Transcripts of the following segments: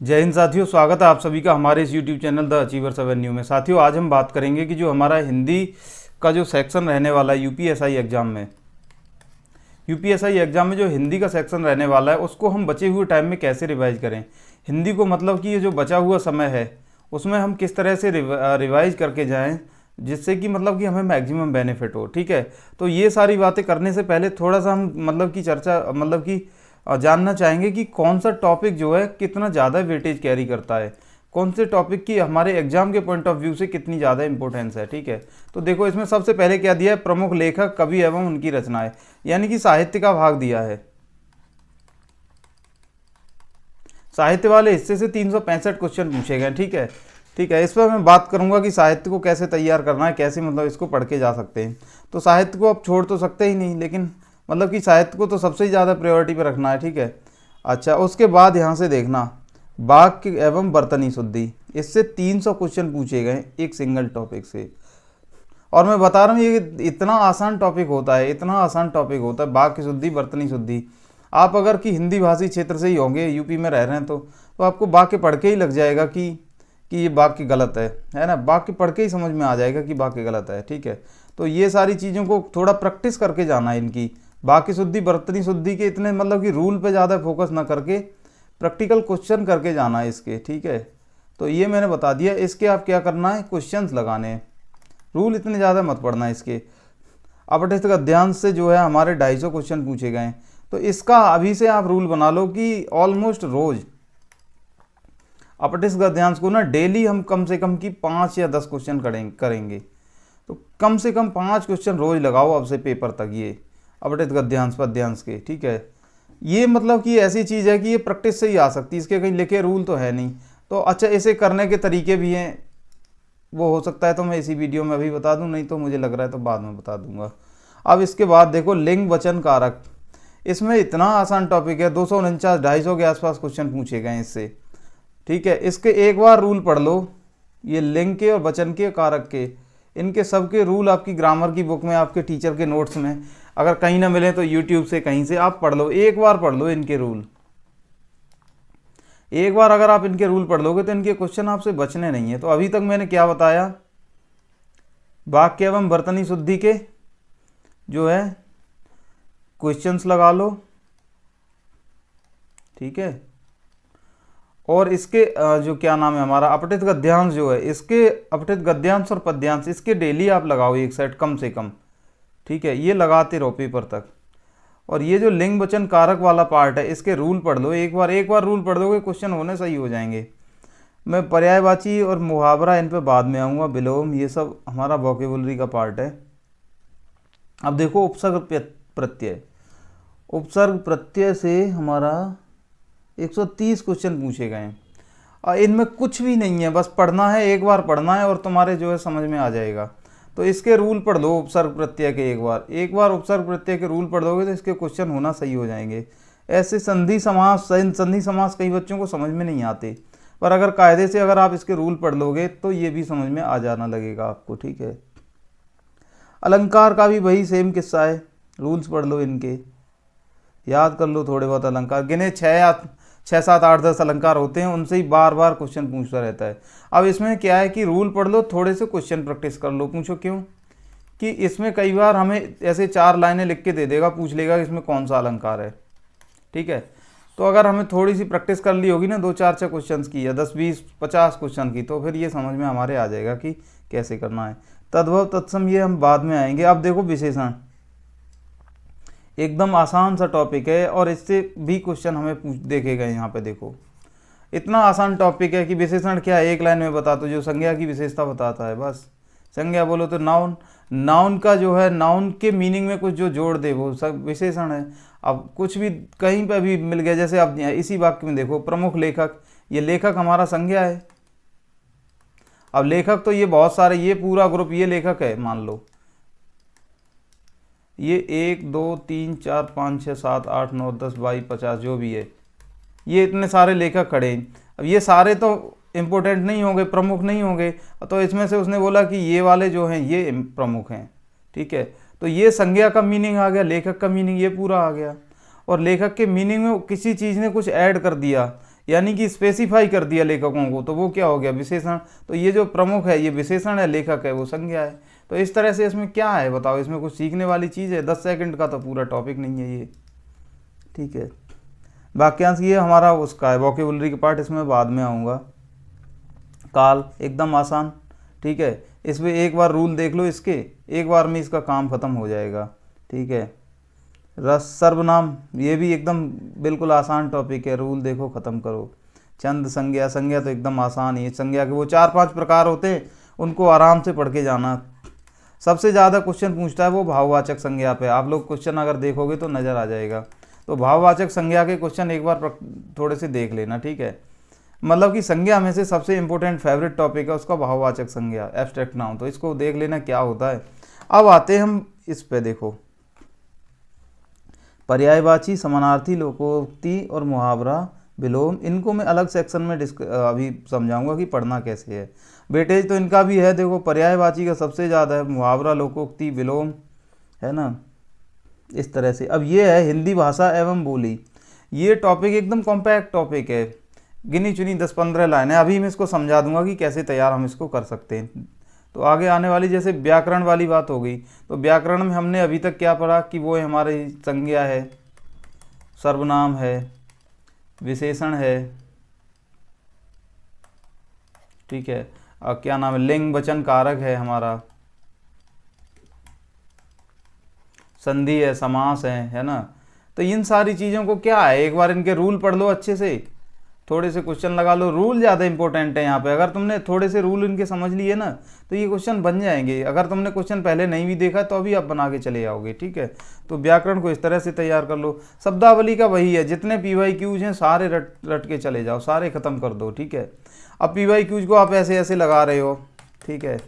जय हिंद साथियों, स्वागत है आप सभी का हमारे इस YouTube channel the achievers Avenue में। साथियों, आज हम बात करेंगे कि जो हमारा हिंदी का जो सेक्शन रहने वाला है यूपीएसआई एग्जाम में जो हिंदी का सेक्शन रहने वाला है उसको हम बचे हुए टाइम में कैसे रिवाइज करें। हिंदी को मतलब कि ये जो बचा हुआ समय है उसमें हम किस तरह से रिवाइज करके जाएं जिससे कि मतलब कि हमें मैक्सिमम बेनिफिट हो। ठीक है, तो ये सारी बातें करने से पहले थोड़ा सा हम मतलब कि चर्चा मतलब कि जानना चाहेंगे कि कौन सा टॉपिक जो है कितना ज़्यादा वेटेज कैरी करता है, कौन से टॉपिक की हमारे एग्जाम के पॉइंट ऑफ व्यू से कितनी ज़्यादा इंपॉर्टेंस है। ठीक है, तो देखो इसमें सबसे पहले क्या दिया है, प्रमुख लेखक, कवि एवं उनकी रचनाएं, यानी कि साहित्य का भाग दिया है। साहित्य वाले हिस्से से 365 क्वेश्चन पूछे गए। ठीक है, इस पर मैं बात करूंगा कि साहित्य को कैसे तैयार करना है, कैसे मतलब इसको पढ़ के जा सकते हैं। तो साहित्य को आप छोड़ तो सकते ही नहीं, लेकिन मतलब कि साहित्य को तो सबसे ज़्यादा प्रायोरिटी पे रखना है। ठीक है, अच्छा, उसके बाद यहाँ से देखना वाक्य एवं बर्तनी शुद्धि, इससे 300 क्वेश्चन पूछे गए एक सिंगल टॉपिक से। और मैं बता रहा हूँ ये इतना आसान टॉपिक होता है, इतना आसान टॉपिक होता है वाक्य शुद्धि, बर्तनी शुद्धि। आप अगर कि हिंदी भाषी क्षेत्र से ही होंगे, यूपी में रह रहे हैं, तो आपको वाक्य पढ़ के ही लग जाएगा कि ये वाक्य गलत है ना। वाक्य पढ़ के ही समझ में आ जाएगा कि वाक्य गलत है। ठीक है, तो ये सारी चीज़ों को थोड़ा प्रैक्टिस करके जाना है इनकी। वाक्य शुद्धि, बर्तनी शुद्धि के इतने मतलब कि रूल पे ज़्यादा फोकस ना करके प्रैक्टिकल क्वेश्चन करके जाना है इसके। ठीक है, तो ये मैंने बता दिया। इसके आप क्या करना है, क्वेश्चंस लगाने हैं, रूल इतने ज़्यादा मत पढ़ना है इसके। अपठित गद्यांश से जो है हमारे 250 क्वेश्चन पूछे गए हैं, तो इसका अभी से आप रूल बना लो कि ऑलमोस्ट रोज अपठित गद्यांश को ना डेली हम कम से कम की 5 या 10 क्वेश्चन करेंगे। तो कम से कम 5 क्वेश्चन रोज लगाओ अब से पेपर तक, ये अपठित गद्यांश पद्यांश के। ठीक है, ये मतलब कि ऐसी चीज़ है कि ये प्रैक्टिस से ही आ सकती है, इसके कहीं लिखे रूल तो है नहीं। तो अच्छा, इसे करने के तरीके भी हैं, वो हो सकता है तो मैं इसी वीडियो में अभी बता दूं, नहीं तो मुझे लग रहा है तो बाद में बता दूंगा। अब इसके बाद देखो लिंग वचन कारक, इसमें इतना आसान टॉपिक है, 249 250 के आसपास क्वेश्चन पूछे गए इससे। ठीक है, इसके एक बार रूल पढ़ लो, ये लिंग के और वचन के कारक के, इनके सबके रूल आपकी ग्रामर की बुक में, आपके टीचर के नोट्स में, अगर कहीं ना मिले तो यूट्यूब से कहीं से आप पढ़ लो, एक बार पढ़ लो इनके रूल। एक बार अगर आप इनके रूल पढ़ लोगे तो इनके क्वेश्चन आपसे बचने नहीं है। तो अभी तक मैंने क्या बताया, वाक्य एवं बर्तनी शुद्धि के जो है क्वेश्चंस लगा लो। ठीक है, और इसके जो क्या नाम है हमारा अपठित गद्यांश जो है, इसके अपठित गद्यांश और पद्यांश इसके डेली आप लगाओ एक सेट कम से कम। ठीक है, ये लगाते रहो पेपर तक। और ये जो लिंग वचन कारक वाला पार्ट है इसके रूल पढ़ लो एक बार रूल पढ़ दोगे, क्वेश्चन होने सही हो जाएंगे। मैं पर्यायवाची और मुहावरा इन पे बाद में आऊँगा, विलोम, ये सब हमारा वोकेबुलरी का पार्ट है। अब देखो प्रत्यय उपसर्ग प्रत्यय से हमारा 130 क्वेश्चन पूछे गए हैं, और इनमें कुछ भी नहीं है, बस पढ़ना है, एक बार पढ़ना है और तुम्हारे जो है समझ में आ जाएगा। तो इसके रूल पढ़ लो उपसर्ग प्रत्यय के, एक बार उपसर्ग प्रत्यय के रूल पढ़ दोगे तो इसके क्वेश्चन होना सही हो जाएंगे। ऐसे संधि समास कई बच्चों को समझ में नहीं आते, पर अगर कायदे से अगर आप इसके रूल पढ़ लोगे तो ये भी समझ में आ जाना लगेगा आपको। ठीक है, अलंकार का भी वही सेम किस्सा है, रूल्स पढ़ लो इनके, याद कर लो थोड़े बहुत अलंकार, गिने 6 7 8 10 अलंकार होते हैं, उनसे ही बार बार क्वेश्चन पूछता रहता है। अब इसमें क्या है कि रूल पढ़ लो, थोड़े से क्वेश्चन प्रैक्टिस कर लो। पूछो क्यों, कि इसमें कई बार हमें ऐसे 4 लाइनें लिख के दे देगा, पूछ लेगा कि इसमें कौन सा अलंकार है। ठीक है, तो अगर हमें थोड़ी सी प्रैक्टिस कर ली होगी ना, 2 4 6 क्वेश्चन की या 10 20 50 क्वेश्चन की, तो फिर ये समझ में हमारे आ जाएगा कि कैसे करना है। तद्भव तत्सम ये हम बाद में आएंगे। अब देखो विशेषण, एकदम आसान सा टॉपिक है और इससे भी क्वेश्चन हमें देखे गए। यहाँ पे देखो इतना आसान टॉपिक है कि विशेषण क्या है, एक लाइन में बता दो, जो संज्ञा की विशेषता बताता है बस। संज्ञा बोलो तो नाउन, नाउन का जो है नाउन के मीनिंग में कुछ जो जोड़ दे वो सब विशेषण है। अब कुछ भी कहीं पर भी मिल गया, जैसे अब इसी वाक्य में देखो प्रमुख लेखक, ये लेखक हमारा संज्ञा है। अब लेखक तो ये बहुत सारे, ये पूरा ग्रुप ये लेखक है मान लो, ये 1 2 3 4 5 6 7 8 9 10 22 50 जो भी है, ये इतने सारे लेखक खड़े हैं। अब ये सारे तो इम्पोर्टेंट नहीं होंगे, प्रमुख नहीं होंगे, तो इसमें से उसने बोला कि ये वाले जो हैं ये प्रमुख हैं। ठीक है, तो ये संज्ञा का मीनिंग आ गया, लेखक का मीनिंग ये पूरा आ गया। और लेखक के मीनिंग में किसी चीज़ ने कुछ ऐड कर दिया, यानी कि स्पेसिफाई कर दिया लेखकों को, तो वो क्या हो गया विशेषण। तो ये जो प्रमुख है ये विशेषण है, लेखक है वो संज्ञा है। तो इस तरह से इसमें क्या है बताओ, इसमें कुछ सीखने वाली चीज़ है? 10 सेकंड का तो पूरा टॉपिक नहीं है ये, ठीक है। वाक्यांश ये हमारा उसका है, वोकेबुलरी का पार्ट, इसमें बाद में आऊँगा। काल एकदम आसान, ठीक है। इसमें एक बार रूल देख लो इसके, एक बार में इसका काम खत्म हो जाएगा, ठीक है। रस सर्वनाम ये भी एकदम बिल्कुल आसान टॉपिक है, रूल देखो ख़त्म करो। छंद संज्ञा, संज्ञा तो एकदम आसान ही है। संज्ञा के वो 4-5 प्रकार होते हैं, उनको आराम से पढ़ के जाना। सबसे ज़्यादा क्वेश्चन पूछता है वो भाववाचक संज्ञा पे, आप लोग क्वेश्चन अगर देखोगे तो नज़र आ जाएगा। तो भाववाचक संज्ञा के क्वेश्चन एक बार थोड़े से देख लेना, ठीक है। मतलब कि संज्ञा में से सबसे इंपॉर्टेंट फेवरेट टॉपिक है उसका भाववाचक संज्ञा, एब्स्ट्रैक्ट नाउन, तो इसको देख लेना क्या होता है। अब आते हैं हम इस पे, देखो पर्यायवाची, समानार्थी, लोकोक्ति और मुहावरा, विलोम, इनको मैं अलग सेक्शन में अभी समझाऊंगा कि पढ़ना कैसे है। वेटेज तो इनका भी है, देखो पर्यायवाची का सबसे ज़्यादा है, मुहावरा, लोकोक्ति, विलोम, है ना, इस तरह से। अब ये है हिंदी भाषा एवं बोली, ये टॉपिक एकदम कॉम्पैक्ट टॉपिक है, गिनी चुनी 10-15 लाइनें, अभी मैं इसको समझा दूंगा कि कैसे तैयार हम इसको कर सकते हैं। तो आगे आने वाली जैसे व्याकरण वाली बात हो गई, तो व्याकरण में हमने अभी तक क्या पढ़ा कि वो हमारी संज्ञा है, सर्वनाम है, विशेषण है, ठीक है, और क्या नाम है, लिंग वचन कारक है हमारा, संधि है, समास है ना। तो इन सारी चीज़ों को क्या है, एक बार इनके रूल पढ़ लो अच्छे से, थोड़े से क्वेश्चन लगा लो। रूल ज़्यादा इंपॉर्टेंट है यहाँ पे, अगर तुमने थोड़े से रूल इनके समझ लिए ना तो ये क्वेश्चन बन जाएंगे। अगर तुमने क्वेश्चन पहले नहीं भी देखा तो अभी आप बना के चले जाओगे, ठीक है। तो व्याकरण को इस तरह से तैयार कर लो। शब्दावली का वही है, जितने PYQs हैं सारे रट के चले जाओ, सारे ख़त्म कर दो, ठीक है। अब PYQs को आप ऐसे ऐसे लगा रहे हो, ठीक है,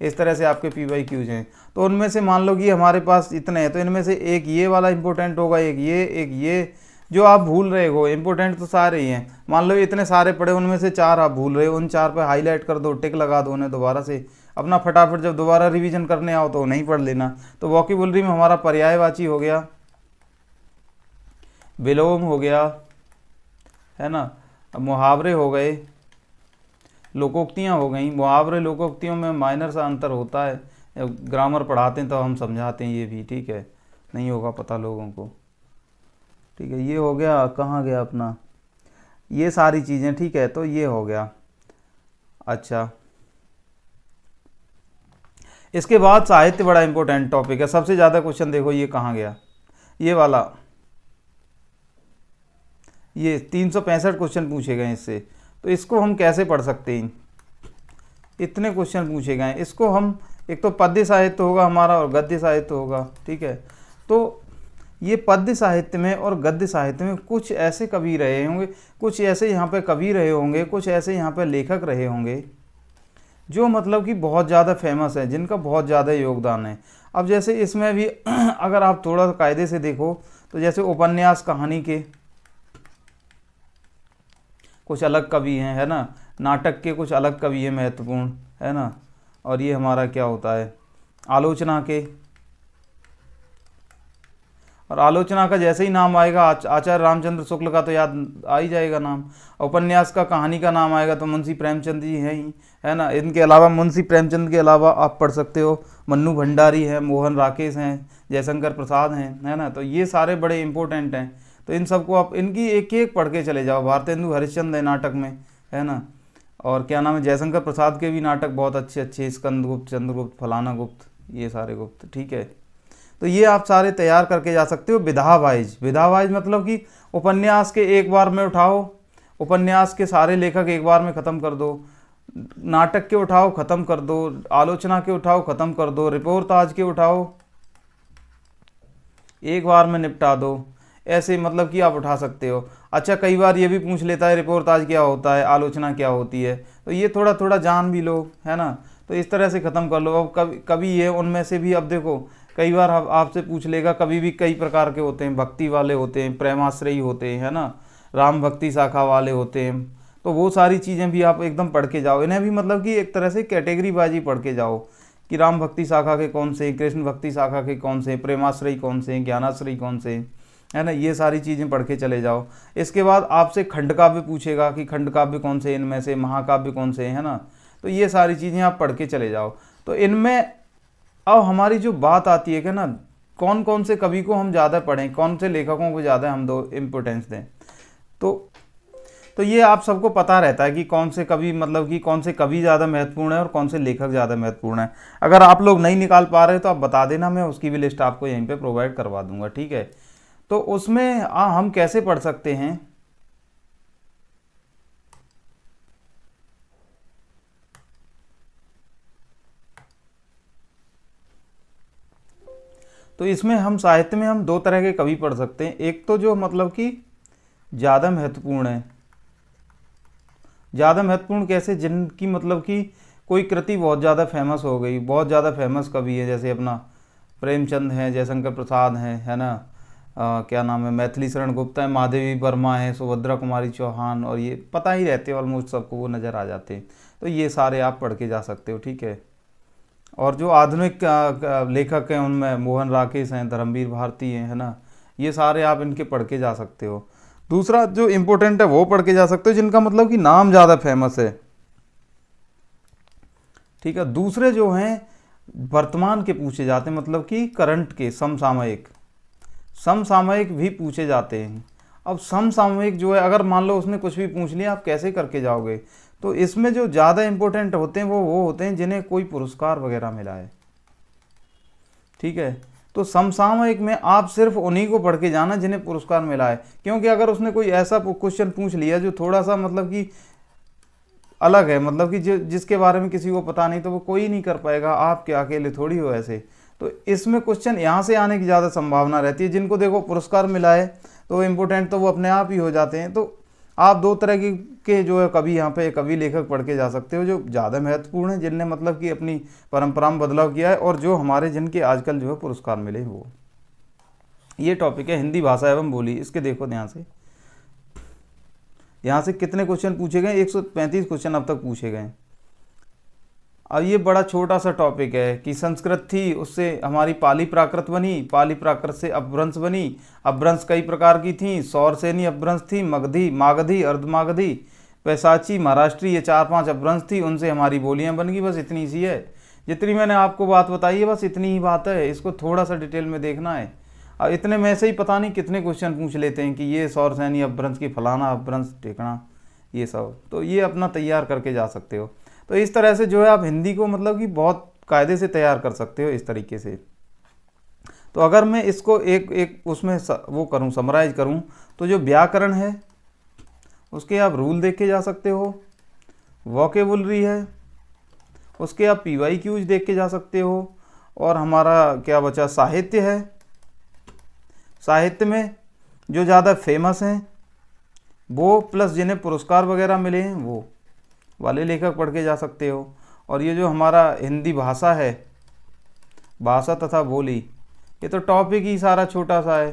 इस तरह से आपके PYQs हैं। तो उनमें से मान लो कि हमारे पास इतने हैं, तो इनमें से एक ये वाला इंपॉर्टेंट होगा, एक ये जो आप भूल रहे हो, इंपॉर्टेंट तो सारे ही हैं। मान लो इतने सारे पढ़े, उनमें से 4 आप भूल रहे हो, उन 4 पे हाईलाइट कर दो, टिक लगा दो उन्हें दोबारा से, अपना फटाफट जब दोबारा रिवीजन करने आओ तो नहीं पढ़ लेना। तो वोकेबुलरी में हमारा पर्यायवाची हो गया, विलोम हो गया, है ना, मुहावरे हो गए, लोकोक्तियाँ हो गई। मुहावरे लोकोक्तियों में माइनर सा अंतर होता है, ग्रामर पढ़ाते हैं तो हम समझाते हैं ये भी, ठीक है, नहीं होगा पता लोगों को, ठीक है। ये हो गया, कहाँ गया अपना, ये सारी चीज़ें, ठीक है। तो ये हो गया। अच्छा, इसके बाद साहित्य बड़ा इंपॉर्टेंट टॉपिक है, सबसे ज़्यादा क्वेश्चन देखो ये कहाँ गया, ये वाला, ये 365 क्वेश्चन पूछे गए इससे। तो इसको हम कैसे पढ़ सकते हैं, इतने क्वेश्चन पूछे गए, इसको हम, एक तो पद्य साहित्य होगा हमारा और गद्य साहित्य होगा, ठीक है। तो ये पद्य साहित्य में और गद्य साहित्य में कुछ ऐसे कवि रहे होंगे, कुछ ऐसे यहाँ पे कवि रहे होंगे, कुछ ऐसे यहाँ पे लेखक रहे होंगे जो मतलब कि बहुत ज़्यादा फेमस है, जिनका बहुत ज़्यादा योगदान है। अब जैसे इसमें भी अगर आप थोड़ा कायदे से देखो तो जैसे उपन्यास कहानी के कुछ अलग कवि हैं, है ना, नाटक के कुछ अलग कवि हैं महत्वपूर्ण, है ना, और ये हमारा क्या होता है आलोचना के, और आलोचना का जैसे ही नाम आएगा आचार्य रामचंद्र शुक्ल का तो याद आ ही जाएगा नाम। उपन्यास का, कहानी का नाम आएगा तो मुंशी प्रेमचंद जी हैं ही, है ना। इनके अलावा, मुंशी प्रेमचंद के अलावा आप पढ़ सकते हो मन्नू भंडारी हैं, मोहन राकेश हैं, जयशंकर प्रसाद हैं, है ना। तो ये सारे बड़े इंपॉर्टेंट हैं। तो इन सबको आप इनकी एक एक पढ़ के चले जाओ। भारतेंदु हरिश्चंद्र है नाटक में, है ना, और क्या नाम है, जयशंकर प्रसाद के भी नाटक बहुत अच्छे अच्छे, स्कंदगुप्त, चंद्रगुप्त, फलाना गुप्त, ये सारे गुप्त, ठीक है। तो ये आप सारे तैयार करके जा सकते हो विधा वाइज। विधा वाइज मतलब कि उपन्यास के एक बार में उठाओ, उपन्यास के सारे लेखक एक बार में ख़त्म कर दो, नाटक के उठाओ ख़त्म कर दो, आलोचना के उठाओ ख़त्म कर दो, रिपोर्टाज के उठाओ एक बार में निपटा दो, ऐसे मतलब कि आप उठा सकते हो। अच्छा, कई बार ये भी पूछ लेता है रिपोर्टाज क्या होता है, आलोचना क्या होती है, तो ये थोड़ा थोड़ा जान भी लो, है ना। तो इस तरह से ख़त्म कर लो। अब कभी ये उनमें से भी, अब देखो कई बार आपसे पूछ लेगा, कभी भी कई प्रकार के होते हैं, भक्ति वाले होते हैं, प्रेमाश्रयी होते हैं, है ना, राम भक्ति शाखा वाले होते हैं। तो वो सारी चीज़ें भी आप एकदम पढ़ के जाओ, इन्हें भी मतलब कि एक तरह से कैटेगरी बाजी पढ़ के जाओ कि राम भक्ति शाखा के कौन से, कृष्ण भक्ति शाखा के कौन से, प्रेमाश्रयी कौन से, ज्ञानाश्रयी कौन से, है ना, ये सारी चीज़ें पढ़ के चले जाओ। इसके बाद आपसे खंड काव्य पूछेगा कि खंड काव्य कौन से इनमें से, महाकाव्य कौन से है ना, तो ये सारी चीज़ें आप पढ़ के चले जाओ। तो इनमें अब हमारी जो बात आती है कि ना कौन कौन से कवि को हम ज़्यादा पढ़ें, कौन से लेखकों को ज़्यादा हम दो इम्पोर्टेंस दें। तो ये आप सबको पता रहता है कि कौन से कवि, मतलब कि कौन से कवि ज़्यादा महत्वपूर्ण है और कौन से लेखक ज़्यादा महत्वपूर्ण है। अगर आप लोग नहीं निकाल पा रहे तो आप बता देना, मैं उसकी भी लिस्ट आपको यहीं पे प्रोवाइड करवा दूंगा, ठीक है। तो उसमें हम कैसे पढ़ सकते हैं, तो इसमें हम साहित्य में हम दो तरह के कवि पढ़ सकते हैं। एक तो जो मतलब कि ज़्यादा महत्वपूर्ण है, ज़्यादा महत्वपूर्ण कैसे, जिनकी मतलब कि कोई कृति बहुत ज़्यादा फेमस हो गई, बहुत ज़्यादा फेमस कवि है, जैसे अपना प्रेमचंद हैं, जयशंकर प्रसाद हैं, है ना, क्या नाम है, मैथिली शरण गुप्ता है, महादेवी वर्मा है, सुभद्रा कुमारी चौहान, और ये पता ही रहते हैं ऑलमोस्ट सबको, वो नज़र आ जाते हैं। तो ये सारे आप पढ़ के जा सकते हो, ठीक है। और जो आधुनिक लेखक हैं उनमें मोहन राकेश हैं, धर्मवीर भारती हैं, है ना, ये सारे आप इनके पढ़ के जा सकते हो। दूसरा जो इम्पोर्टेंट है वो पढ़ के जा सकते हो जिनका मतलब कि नाम ज़्यादा फेमस है, ठीक है। दूसरे जो हैं वर्तमान के पूछे जाते हैं, मतलब कि करंट के, समसामयिक, समसामयिक भी पूछे जाते हैं। अब समसामयिक जो है, अगर मान लो उसने कुछ भी पूछ लिया, आप कैसे करके जाओगे। तो इसमें जो ज़्यादा इंपॉर्टेंट होते हैं वो होते हैं जिन्हें कोई पुरस्कार वगैरह मिला है, ठीक है। तो समसामयिक में आप सिर्फ उन्हीं को पढ़ के जाना जिन्हें पुरस्कार मिला है, क्योंकि अगर उसने कोई ऐसा क्वेश्चन पूछ लिया जो थोड़ा सा मतलब कि अलग है, मतलब कि जिसके बारे में किसी को पता नहीं, तो वो कोई नहीं कर पाएगा, आप क्या अकेले थोड़ी हो ऐसे। तो इसमें क्वेश्चन यहाँ से आने की ज़्यादा संभावना रहती है। जिनको देखो पुरस्कार मिला है तो इम्पोर्टेंट तो वो अपने आप ही हो जाते हैं। तो आप दो तरह के जो है कवि, यहाँ पे कवि लेखक पढ़ के जा सकते हो, जो ज़्यादा महत्वपूर्ण है, जिनने मतलब कि अपनी परंपरा में बदलाव किया है, और जो हमारे जिनके आजकल जो है पुरस्कार मिले वो। ये टॉपिक है हिंदी भाषा एवं बोली। इसके देखो ध्यान से, यहाँ से कितने क्वेश्चन पूछे गए, 135 क्वेश्चन अब तक पूछे गए। अब ये बड़ा छोटा सा टॉपिक है कि संस्कृत थी, उससे हमारी पाली प्राकृत बनी, पाली प्राकृत से अपभ्रंश बनी, अपभ्रंश कई प्रकार की थी, सौरसेनी अपभ्रंश थी, मगधी, मागधी, अर्धमागधी, पैसाची, महाराष्ट्री, ये 4-5 अपभ्रंश थी, उनसे हमारी बोलियां बन गई। बस इतनी सी है, जितनी मैंने आपको बात बताई है, बस इतनी ही बात है। इसको थोड़ा सा डिटेल में देखना है। अब इतने में से ही पता नहीं कितने क्वेश्चन पूछ लेते हैं कि ये सौरसेनी अपभ्रंश की फलाना अपभ्रंश टेकना, ये सब। तो ये अपना तैयार करके जा सकते हो। तो इस तरह से जो है आप हिंदी को मतलब कि बहुत कायदे से तैयार कर सकते हो इस तरीके से। तो अगर मैं इसको एक एक उसमें वो करूँ, समराइज करूँ, तो जो व्याकरण है उसके आप रूल देख के जा सकते हो, वोकेबुलरी है उसके आप PYQs देख के जा सकते हो, और हमारा क्या बचा, साहित्य है, साहित्य में जो ज़्यादा फेमस हैं वो, प्लस जिन्हें पुरस्कार वगैरह मिले हैं वो वाले लेखक पढ़ के जा सकते हो। और ये जो हमारा हिंदी भाषा है, भाषा तथा बोली, ये तो टॉपिक ही सारा छोटा सा है,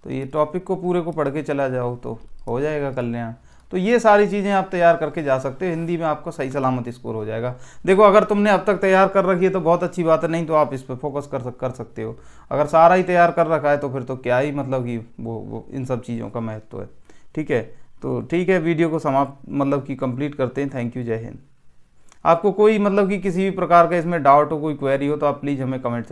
तो ये टॉपिक को पूरे को पढ़ के चला जाओ तो हो जाएगा कल्याण। तो ये सारी चीज़ें आप तैयार करके जा सकते हो, हिंदी में आपका सही सलामत स्कोर हो जाएगा। देखो अगर तुमने अब तक तैयार कर रखी है तो बहुत अच्छी बात है, नहीं तो आप इस पर फोकस कर सकते हो। अगर सारा ही तैयार कर रखा है तो फिर तो क्या ही मतलब कि वो इन सब चीज़ों का महत्व है, ठीक है। तो ठीक है, वीडियो को समाप्त मतलब कि कंप्लीट करते हैं। थैंक यू, जय हिंद। आपको कोई मतलब कि किसी भी प्रकार का इसमें डाउट हो, कोई क्वेरी हो, तो आप प्लीज़ हमें कमेंट